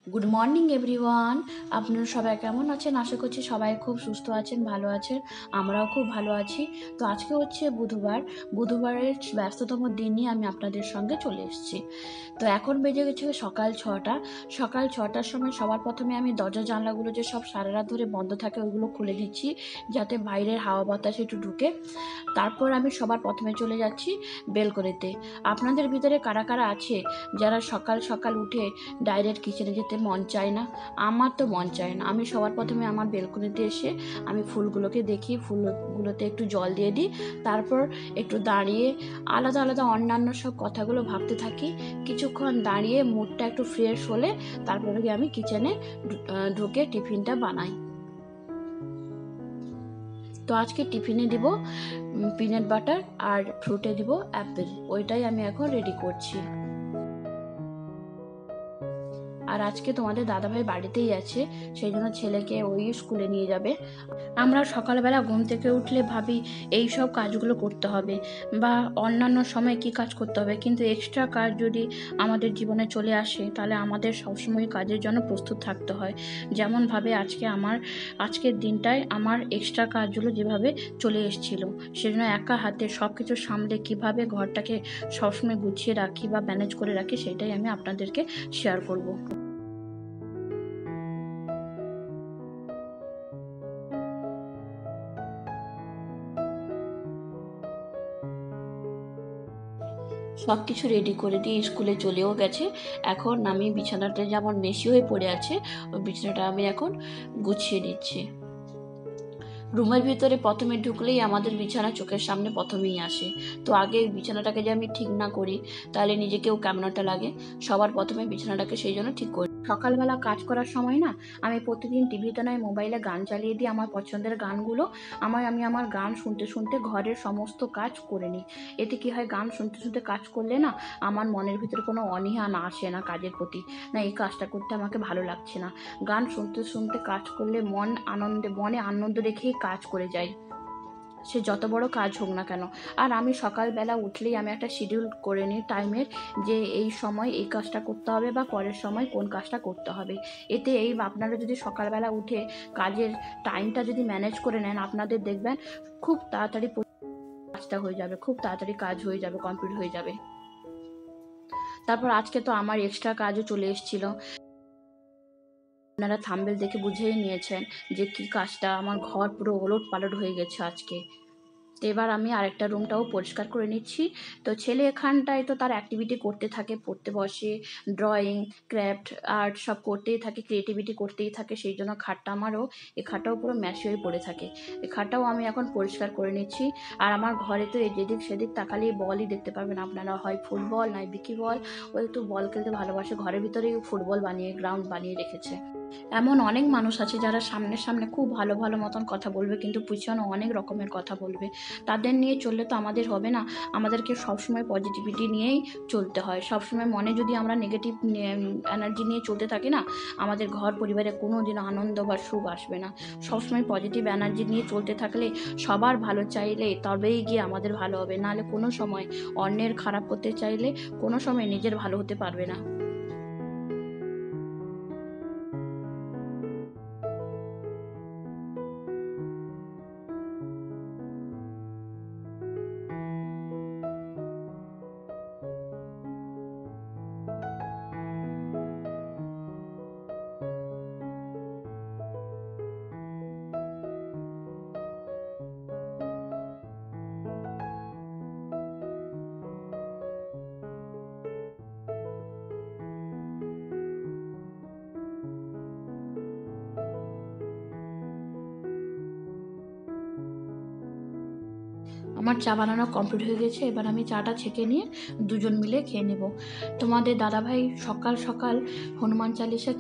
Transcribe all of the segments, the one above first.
Good morning everyone. আপনারা সবাই কেমন আছেন? আশা করছি সবাই খুব সুস্থ আছেন, ভালো আছেন। আমরাও খুব ভালো আছি। তো আজকে হচ্ছে বুধবারের ব্যস্ততম দিন নিয়ে আমি আপনাদের সঙ্গে চলে এসেছি। তো এখন বেজে গেছে সকাল 6টা। সকাল 6টার সময় সবার প্রথমে আমি দরজা জানলাগুলো যে সব সারা রাত ধরে বন্ধ থাকে ওইগুলো খুলে দিচ্ছি, যাতে বাইরের হাওয়া বাতাস একটু ঢুকে। তারপর আমি সবার প্রথমে চলে যাচ্ছি বেলকনিতে। আপনাদের ভিতরে কারা কারা আছে যারা সকাল সকাল উঠে ডাইরেক্ট কিচেনে যেতে মন চায় না? আমার তো মন চায় না। আমি সবার প্রথমে আমার বেলকনিতে এসে আমি ফুলগুলোকে দেখি, ফুলগুলোতে একটু জল দিয়ে দিই। তারপর একটু দাঁড়িয়ে আলাদা আলাদা অন্যান্য সব কথাগুলো ভাবতে থাকি। কিছুক্ষণ দাঁড়িয়ে মুডটা একটু ফ্রেশ হলে তারপরে গিয়ে আমি কিচেনে ঢুকে টিফিনটা বানাই। তো আজকে টিফিনে দিব পিনাট বাটার আর ফ্রুটে দিব অ্যাপেল। ওইটাই আমি এখন রেডি করছি। আর আজকে তোমাদের দাদাভাই বাড়িতেই আছে, সেই জন্য ছেলেকে ওই স্কুলে নিয়ে যাবে। আমরা সকালবেলা ঘুম থেকে উঠলে ভাবি এই সব কাজগুলো করতে হবে বা অন্যান্য সময় কি কাজ করতে হবে, কিন্তু এক্সট্রা কাজ যদি আমাদের জীবনে চলে আসে তাহলে আমাদের সবসময় কাজের জন্য প্রস্তুত থাকতে হয়। যেমনভাবে আজকের দিনটায় আমার এক্সট্রা কাজগুলো যেভাবে চলে এসেছিলো, সেজন্য একা হাতে সব কিছু সামলে কীভাবে ঘরটাকে সবসময় গুছিয়ে রাখি বা ম্যানেজ করে রাখি, সেটাই আমি আপনাদেরকে শেয়ার করব। সব কিছু রেডি করে দিয়ে স্কুলে চলেও গেছে। এখন আমি বিছানাটা যেমন মেশি হয়ে পড়ে আছে, ওই বিছানাটা আমি এখন গুছিয়ে নিচ্ছি। রুমের ভিতরে প্রথমে ঢুকলেই আমাদের বিছানা চোখের সামনে প্রথমেই আসে। তো আগে বিছানাটাকে যে আমি ঠিক না করি তাহলে নিজেকেও কেমন একটা লাগে। সবার প্রথমে বিছানাটাকে সেই জন্য ঠিক করি। সকালবেলা কাজ করার সময় না আমি প্রতিদিন টিভিতে নয় মোবাইলে গান চালিয়ে দিই, আমার পছন্দের গানগুলো। আমি আমার গান শুনতে শুনতে ঘরের সমস্ত কাজ করে নিই। এতে কি হয়, গান শুনতে শুনতে কাজ করলে না আমার মনের ভিতরে কোনো অনীহা না আসে না কাজের প্রতি, না এই কাজটা করতে আমাকে ভালো লাগছে না। গান শুনতে শুনতে কাজ করলে মনে আনন্দ রেখেই কাজ করে যাই, সে যত বড় কাজ হোক না কেন। আর আমি সকালবেলা উঠলেই আমি একটা শিডিউল করে নিই টাইমের, যে এই সময় এই কাজটা করতে হবে বা পরের সময় কোন কাজটা করতে হবে। এতে আপনারা যদি সকালবেলা উঠে কাজের টাইমটা যদি ম্যানেজ করে নেন, আপনাদের দেখবেন খুব তাড়াতাড়ি কাজটা হয়ে যাবে, খুব তাড়াতাড়ি কাজ হয়ে যাবে, কমপ্লিট হয়ে যাবে। তারপর আজকে তো আমার এক্সট্রা কাজও চলে এসেছিলো। আপনারা থাম্বনেল দেখে বুঝেই নিয়েছেন যে কি কাজটা, আমার ঘর পুরো ওলট পালট হয়ে গেছে আজকে। তো এবার আমি আরেকটা রুমটাও পরিষ্কার করে নিচ্ছি। তো ছেলে এখানটায় তো তার অ্যাক্টিভিটি করতে থাকে, পড়তে বসে, ড্রয়িং, ক্রাফট, আর্ট সব করতেই থাকে, ক্রিয়েটিভিটি করতেই থাকে। সেই জন্য এই খাটটাও পুরো ম্যাশি হয়ে পড়ে থাকে। এই খাটটাও আমি এখন পরিষ্কার করে নিচ্ছি। আর আমার ঘরে তো এই যেদিক সেদিক তাকালেই বলই দেখতে পাবেন আপনারা, হয় ফুটবল নয় বিকি বল। ও একটু বল খেলতে ভালোবাসে, ঘরের ভিতরেই ফুটবল গ্রাউন্ড বানিয়ে রেখেছে। এমন অনেক মানুষ আছে যারা সামনে খুব ভালো ভালো মতন কথা বলবে, কিন্তু পিছনে অনেক রকমের কথা বলবে। তাদের নিয়ে চললে তো আমাদের হবে না। আমাদেরকে সবসময় পজিটিভিটি নিয়েই চলতে হয়। সবসময় মনে যদি আমরা নেগেটিভ এনার্জি নিয়ে চলতে থাকি না, আমাদের ঘর পরিবারে কোনো দিন আনন্দ বা সুখ আসবে না। সবসময় পজিটিভ এনার্জি নিয়ে চলতে থাকলে, সবার ভালো চাইলে তবেই গিয়ে আমাদের ভালো হবে, নাহলে কোনো সময় অন্যের খারাপ করতে চাইলে কোনো সময় নিজের ভালো হতে পারবে না। আমার চা বানানো কমপ্লিট হয়ে গেছে। এবার আমি চাটা ছেঁকে নিয়ে দুজন মিলে খেয়ে নেব। তোমাদের দাদাভাই সকাল সকাল হনুমান চালিসা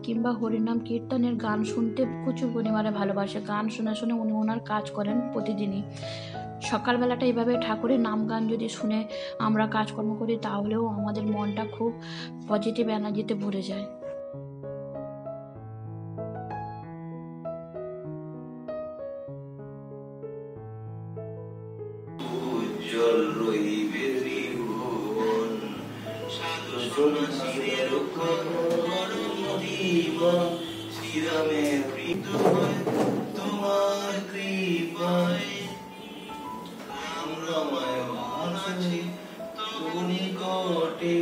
কিংবা হরিনাম কীর্তনের গান শুনতে প্রচুর পরিমাণে ভালোবাসে। গান শুনে শুনে উনি ওনার কাজ করেন প্রতিদিনই। সকালবেলাটা এভাবে ঠাকুরের নাম গান যদি শুনে আমরা কাজকর্ম করি, তাহলেও আমাদের মনটা খুব পজিটিভ এনার্জিতে ভরে যায়। উজ্জ্বল রহিবে ত্রিভুবন, সাধু সন্ন্যাসীদের জীবন শিরামে প্রীত হয় তোমার কৃপায় রামরময় বানাছি তুমি কোটে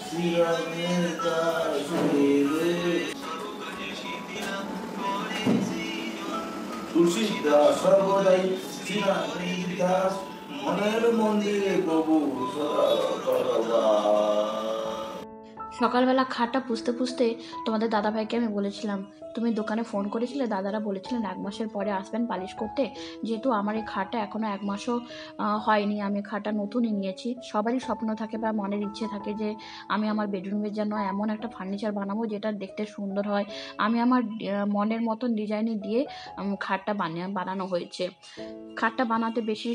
শ্রীরামের দাস হইলে তুলসীদাস সর্বদাই শ্রীরামের দাস মনের মন্দিরে প্রভু সদা করবার। সকালবেলা খাটটা পুষতে পুষতে তোমাদের দাদাভাইকে আমি বলেছিলাম, তুমি দোকানে ফোন করেছিলে, দাদারা বলেছিলেন 1 মাসের পরে আসবেন পালিশ করতে। যেহেতু আমার এই খাটটা এখনও 1 মাসও হয়নি, আমি খাটটা নতুনই নিয়েছি। সবারই স্বপ্ন থাকে বা মনের ইচ্ছে থাকে যে আমি আমার বেডরুমের জন্য এমন একটা ফার্নিচার বানাবো যেটা দেখতে সুন্দর হয়। আমি আমার মনের মতন ডিজাইনে দিয়ে খাটটা বানানো হয়েছে। খাটটা বানাতে বেশি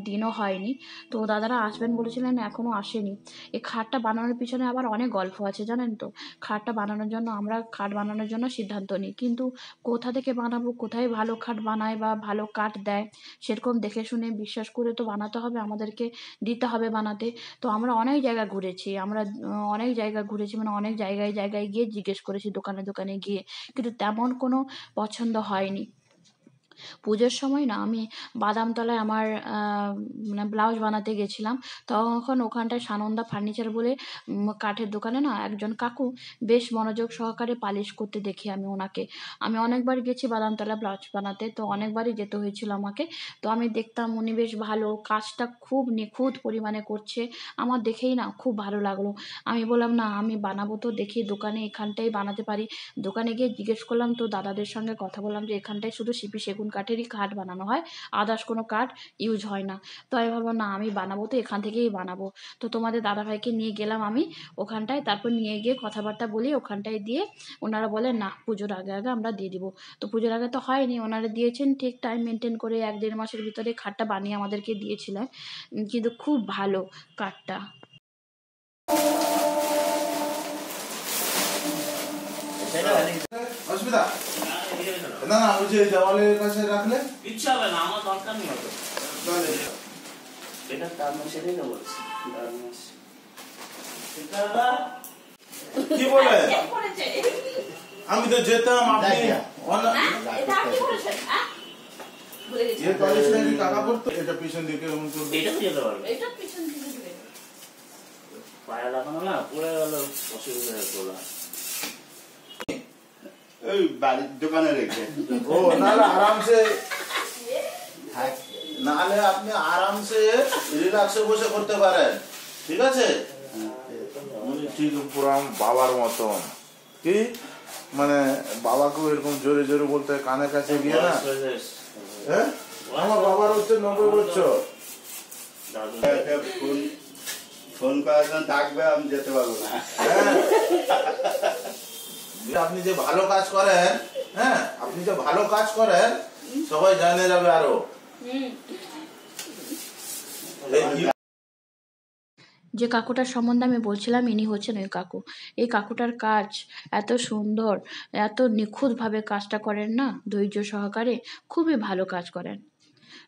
দিনও হয়নি, তো দাদারা আসবেন বলেছিলেন, এখনও আসেনি। এই খাটটা বানানোর পিছনে আবার অনেক গল্প আছে জানেন তো। খাটটা বানানোর জন্য আমরা খাট বানানোর জন্য সিদ্ধান্ত নিই, কিন্তু কোথা থেকে বানাবো, কোথায় ভালো খাট বানায় বা ভালো কাঠ দেয় সেরকম দেখে শুনে বিশ্বাস করে তো বানাতে হবে, আমাদেরকে দিতে হবে বানাতে। তো আমরা অনেক জায়গা ঘুরেছি, অনেক জায়গা ঘুরেছি, মানে অনেক জায়গায় জায়গায় গিয়ে জিজ্ঞেস করেছি, দোকানে দোকানে গিয়ে, কিন্তু তেমন কোনো পছন্দ হয়নি। পুজোর সময় না আমি বাদামতলায় আমার মানে ব্লাউজ বানাতে গেছিলাম, তখন ওখানটায় সানন্দা ফার্নিচার বলে কাঠের দোকানে না একজন কাকু বেশ মনোযোগ সহকারে পালিশ করতে দেখি আমি ওনাকে। আমি অনেকবার গেছি বাদামতলা ব্লাউজ বানাতে, তো অনেকবারই যেতে হয়েছিল আমাকে। তো আমি দেখতাম উনি বেশ ভালো কাজটা খুব নিখুঁত পরিমাণে করছে, আমার দেখেই না খুব ভালো লাগলো। আমি বললাম না আমি বানাবো, তো দেখি দোকানে এখানটাই বানাতে পারি। দোকানে গিয়ে জিজ্ঞেস করলাম, তো দাদাদের সঙ্গে কথা বললাম যে এখানটায় শুধু সিপি সেগুন কাঠেরই খাট বানানো হয়, আদার্স কোনো কাঠ ইউজ হয় না। তো আমি ভাবলাম না আমি বানাবো, তো এখান থেকেই বানাবো। তো তোমাদের দাদাভাইকে নিয়ে গেলাম আমি ওখানটায়, তারপর নিয়ে গিয়ে কথাবার্তা বলি ওখানটায় দিয়ে ওনারা বলেন না পুজোর আগে আগে আমরা দিয়ে দিব। তো পুজোর আগে তো হয়নি, ওনারা দিয়েছেন ঠিক টাইম মেনটেন করে 1-1.5 মাসের ভিতরে খাটটা বানিয়ে আমাদেরকে দিয়েছিলেন, কিন্তু খুব ভালো কাঠটা। অসুবিধা না, না ওই যে দেওয়ালের কাছে রাখলে ইচ্ছা হবে না, আমার দরকার নেই হতো। এটা তার মাসে নিয়ে বলছি কি বলে আমি তো যেতাম, আপনি কাকা করতো এটা পিছন দিকে এটা তো যেতে পারবে, পায়ে লাগানো না পড়ে গেল অসুবিধা হয়ে ওই বাড়ির দোকানে রেখে ও নাহলে আরামসে, নাহলে আপনি আরামসে রিল্যাক্সে বসে করতে পারেন, ঠিক আছে। ঠিক পুরো বাবার মতন, কি মানে বাবাকেও এরকম জোরে জোরে বলতে কানে কাছে গিয়ে না। হ্যাঁ আমার বাবার হচ্ছে 90 বছর। ফোন করার জন্য ডাকবে, আমি যেতে পারবো না। আপনি যে ভালো কাজ করেন, হ্যাঁ আপনি যে ভালো কাজ করেন সবাই জানে যাবে আরো। যে কাকুটার সম্বন্ধে আমি বলছিলাম ইনি হচ্ছেন ওই কাকু। এই কাকুটার কাজ এত সুন্দর, এত নিখুঁতভাবে কাজটা করেন না, ধৈর্য সহকারে, খুবই ভালো কাজ করেন।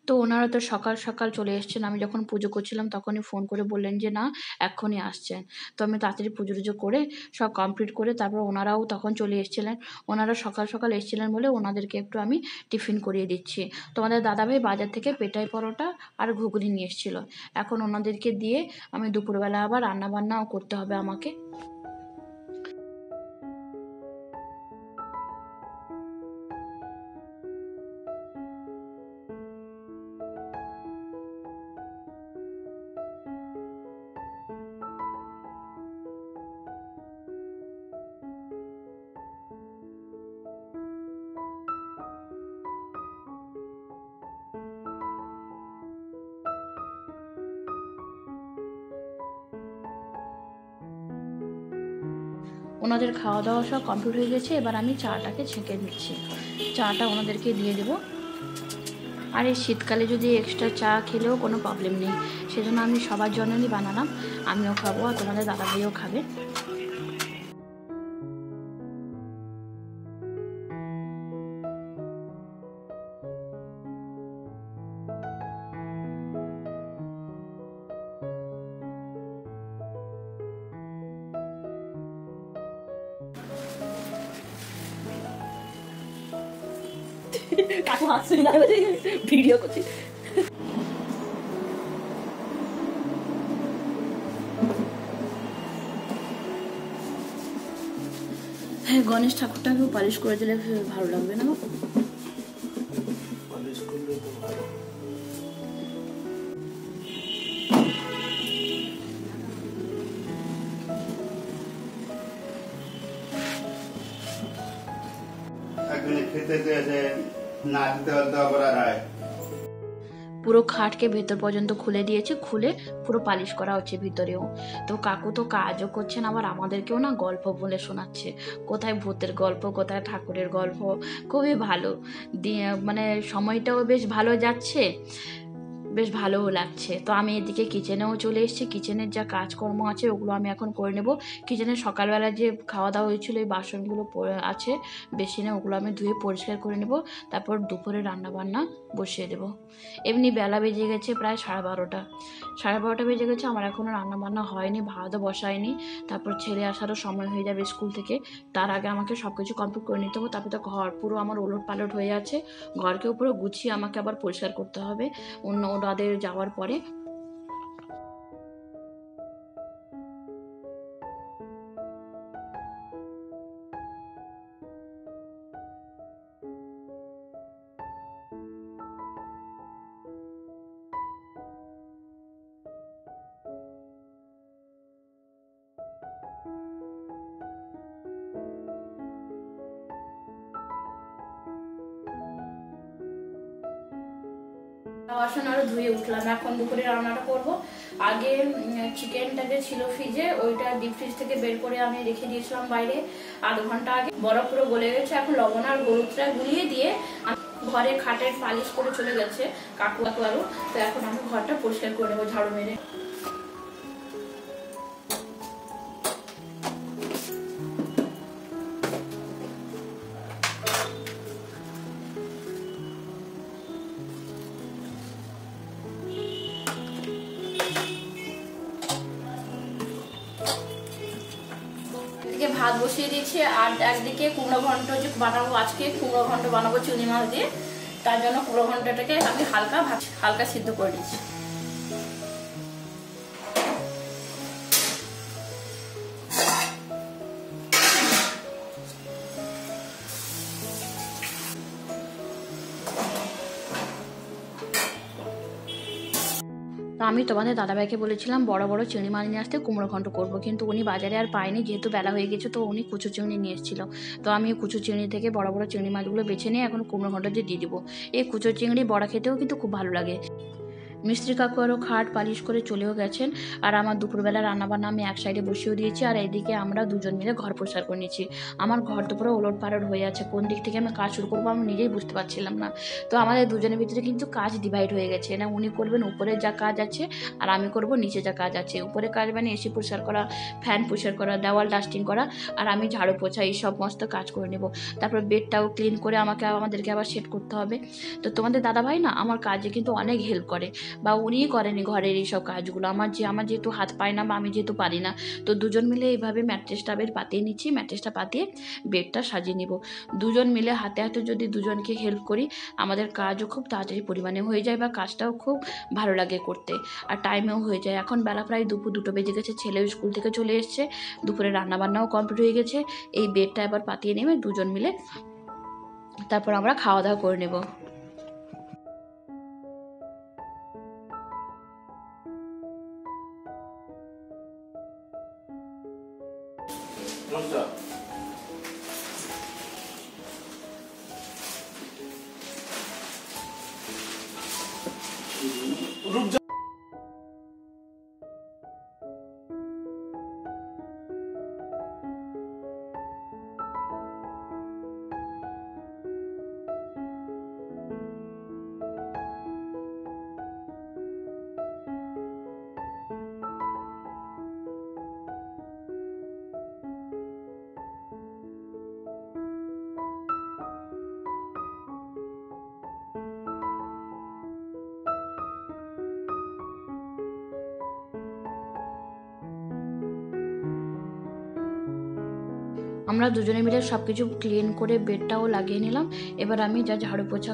তো ওনারা তো সকাল সকাল চলে এসছেন, আমি যখন পুজো করছিলাম তখনই ফোন করে বললেন যে না এক্ষুনি আসছেন। তো আমি তাড়াতাড়ি পুজো টুজো করে সব কমপ্লিট করে তারপর ওনারাও তখন চলে এসেছিলেন। ওনারা সকাল সকাল এসেছিলেন বলে ওনাদেরকে একটু আমি টিফিন করিয়ে দিচ্ছি। তোমাদের দাদাভাই বাজার থেকে পেটাই পরোটা আর ঘুগনি নিয়ে এসেছিলো, এখন ওনাদেরকে দিয়ে আমি দুপুরবেলা আবার রান্নাবান্নাও করতে হবে আমাকে। ওনাদের খাওয়া দাওয়া সব কমপ্লিট হয়ে গেছে, এবার আমি চাটাকে ছেঁকে নিচ্ছি, চাটা ওনাদেরকে দিয়ে দেবো। আর এই শীতকালে যদি এক্সট্রা চা খেলেও কোনো প্রবলেম নেই, সেজন্য আমি সবার জন্যই বানালাম, আমিও খাবো আর তোমাদের দাদাভাইও খাবে। কাকু হাসছি না, ভিডিও করছি। হ্যাঁ, গণেশ ঠাকুরটাকেও পালিশ করে দিলে ভালো লাগবে না? পালিশ করলে তো ভালো। একদিনে খেতে দিয়েছে, না খেতে হলে আবার আর হয়। পুরো খাটকে ভেতর পর্যন্ত খুলে দিয়েছে, খুলে পুরো পালিশ করা হচ্ছে ভিতরেও। তো কাকু তো কাজও করছেন, আবার আমাদেরকেও না গল্প বলে শোনাচ্ছে, কোথায় ভূতের গল্প, কোথায় ঠাকুরের গল্প। খুবই ভালো দিয়ে, মানে সময়টাও বেশ ভালো যাচ্ছে, বেশ ভালোও লাগছে। তো আমি এদিকে কিচেনেও চলে এসেছি, কিচেনের যা কাজকর্ম আছে ওগুলো আমি এখন করে নেব। কিচেনে সকালবেলা যে খাওয়া দাওয়া হয়েছিল এই বাসনগুলো আছে বেসিনে, ওগুলো আমি ধুয়ে পরিষ্কার করে নেব। তারপর দুপুরে রান্নাবান্না বসিয়ে দেবো। এমনি বেলা বেজে গেছে প্রায় 12:30, 12:30 বেজে গেছে, আমার এখনও রান্নাবান্না হয়নি, ভাতও বসায়নি। তারপর ছেলে আসারও সময় হয়ে যাবে স্কুল থেকে, তার আগে আমাকে সব কিছু কমপ্লিট করে নিতে হবে। তারপরে তো ঘর পুরো আমার ওলট পালট হয়ে আছে, ঘরকেও পুরো গুছিয়ে আমাকে আবার পরিষ্কার করতে হবে ওনাদের যাওয়ার পরে। বাসন আরো ধুয়ে উঠলাম, এখন দুপুরে রান্নাটা করব। আগে চিকেনটা যে ছিল ফ্রিজে, ওইটা ডিপ ফ্রিজ থেকে বের করে আমি রেখে দিয়েছিলাম বাইরে 8 ঘন্টা আগে, বরফ পুরো গলে গেছে। এখন লবণ আর হলুদটা গুলিয়ে দিয়ে ঘরে খাটের পালিশ করে চলে গেছে কাকু আরো। তো এখন আমি ঘরটা পরিষ্কার করে নেবো ঝাড়ু মেরে। এদিকে ভাত বসিয়ে দিয়েছি, আর একদিকে কুমড়ো ঘন্ট যে বানাবো, আজকে কুমড়ো ঘন্ট বানাবো চিংড়ি মাছ দিয়ে। তার জন্য কুমড়ো ঘন্টটাকে আমি হালকা সিদ্ধ করে দিচ্ছি। তো আমি তোমাদের দাদাভাইকে বলেছিলাম বড় বড় চিংড়ি মাছ নিয়ে আসতে, কুমড়ো ঘন্ট করবো, কিন্তু উনি বাজারে আর পায়নি, যেহেতু বেলা হয়ে গেছে। তো উনি কুচো চিংড়ি নিয়ে এসেছিল। তো আমি কুচো চিংড়ি থেকে বড় বড় চিংড়ি মাছগুলো বেছে নিয়ে এখন কুমড়ো ঘন্ট দিয়ে দিব। এই কুচো চিংড়ি বড়া খেতেও কিন্তু খুব ভালো লাগে। মিস্ত্রি কাকু আরও খাট পালিশ করে চলেও গেছেন, আর আমার দুপুরবেলা রান্নাবান্না আমি এক সাইডে বসিয়েও দিয়েছি, আর এইদিকে আমরা দুজন মিলে ঘর পরিষ্কার করে নিয়েছি। আমার ঘর তো পুরো ওলট পালট হয়ে আছে, কোন দিক থেকে আমি কাজ শুরু করবো আমি নিজেই বুঝতে পারছিলাম না। তো আমাদের দুজনের ভিতরে কিন্তু কাজ ডিভাইড হয়ে গেছে না, উনি করবেন উপরে যা কাজ আছে, আর আমি করব নিচে যা কাজ আছে। উপরে কাজ মানে এসি পরিষ্কার করা, ফ্যান পরিষ্কার করা, দেওয়াল ডাস্টিং করা, আর আমি ঝাড়ু পোছা এই সমস্ত কাজ করে নেব। তারপর বেডটাও ক্লিন করে আমাদেরকে আবার সেট করতে হবে। তো তোমাদের দাদাভাই না আমার কাজে কিন্তু অনেক হেল্প করে, বা উনিই করেনি ঘরের এইসব কাজগুলো। আমার যেহেতু হাত পায় না, বা আমি যেহেতু পারি না, তো দুজন মিলে এইভাবে ম্যাট্রেসটা পাতিয়ে নিচ্ছি। ম্যাট্রেসটা পাতিয়ে বেডটা সাজিয়ে নিব। দুজন মিলে হাতে হাতে যদি দুজনকে হেল্প করি, আমাদের কাজও খুব তাড়াতাড়ি পরিমাণে হয়ে যায়, বা কাজটাও খুব ভালো লাগে করতে, আর টাইমেও হয়ে যায়। এখন বেলা প্রায় দুপুর 2টো বেজে গেছে, ছেলেও স্কুল থেকে চলে এসছে, দুপুরে রান্নাবান্নাও কমপ্লিট হয়ে গেছে। এই বেডটা এবার পাতিয়ে নেবে দুজন মিলে, তারপর আমরা খাওয়া দাওয়া করে নেব। रुक जा। আমরা দুজনে মিলে সব কিছু ক্লিন করে বেডটাও লাগিয়ে নিলাম। এবার আমি যা ঝাড়ু পোছা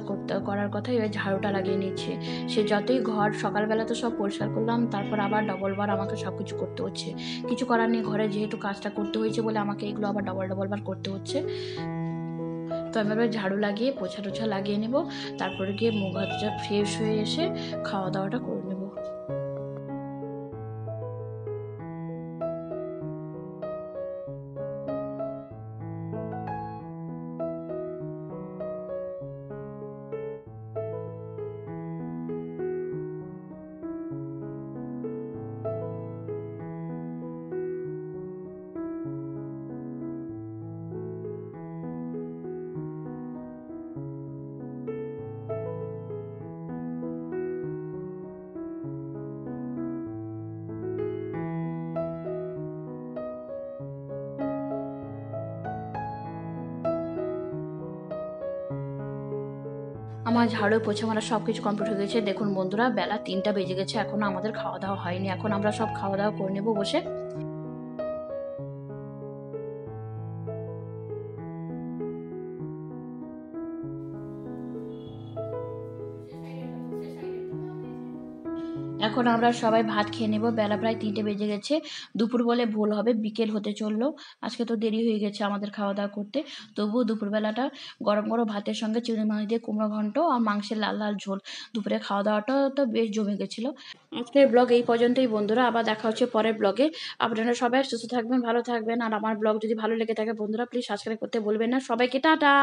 করার কথা, এবার ঝাড়ুটা লাগিয়ে নিচ্ছি। সে যতই ঘর সকালবেলা তো সব পরিষ্কার করলাম, তারপর আবার ডবলবার আমাকে সব কিছু করতে হচ্ছে। কিছু করার নেই, ঘরে যেহেতু কাজটা করতে হয়েছে বলে আমাকে এগুলো আবার ডবলবার করতে হচ্ছে। তো আমি এবার ঝাড়ু লাগিয়ে পোছা টোছা লাগিয়ে নেব, তারপরে গিয়ে মুখ হাতটা ফ্রেশ হয়ে এসে খাওয়া দাওয়াটা করে নেব। আমার ঝাড়ু পোছা মারা সব কিছু কমপ্লিট হয়ে গেছে। দেখুন বন্ধুরা, বেলা 3টা বেজে গেছে, এখনো আমাদের খাওয়া দাওয়া হয়নি। এখন আমরা সব খাওয়া দাওয়া করে নেবো বসে। এখন আমরা সবাই ভাত খেয়ে নেব। বেলা প্রায় 3টে বেজে গেছে। দুপুর বলে ভুল হবে, বিকেল হতে চললো। আজকে তো দেরি হয়ে গেছে আমাদের খাওয়া দাওয়া করতে। তবুও দুপুরবেলাটা গরম গরম ভাতের সঙ্গে চিংড়ি মাছ দিয়ে কুমড়ো ঘন্ট আর মাংসের লাল লাল ঝোল, দুপুরে খাওয়া দাওয়াটা তো বেশ জমে গেছিলো। আজকের ব্লগ এই পর্যন্তই বন্ধুরা, আবার দেখা হচ্ছে পরের ব্লগে। আপনারা সবাই সুস্থ থাকবেন, ভালো থাকবেন। আর আমার ব্লগ যদি ভালো লেগে থাকে বন্ধুরা, প্লিজ সাবস্ক্রাইব করতে বলবেন না। সবাইকে টাটা।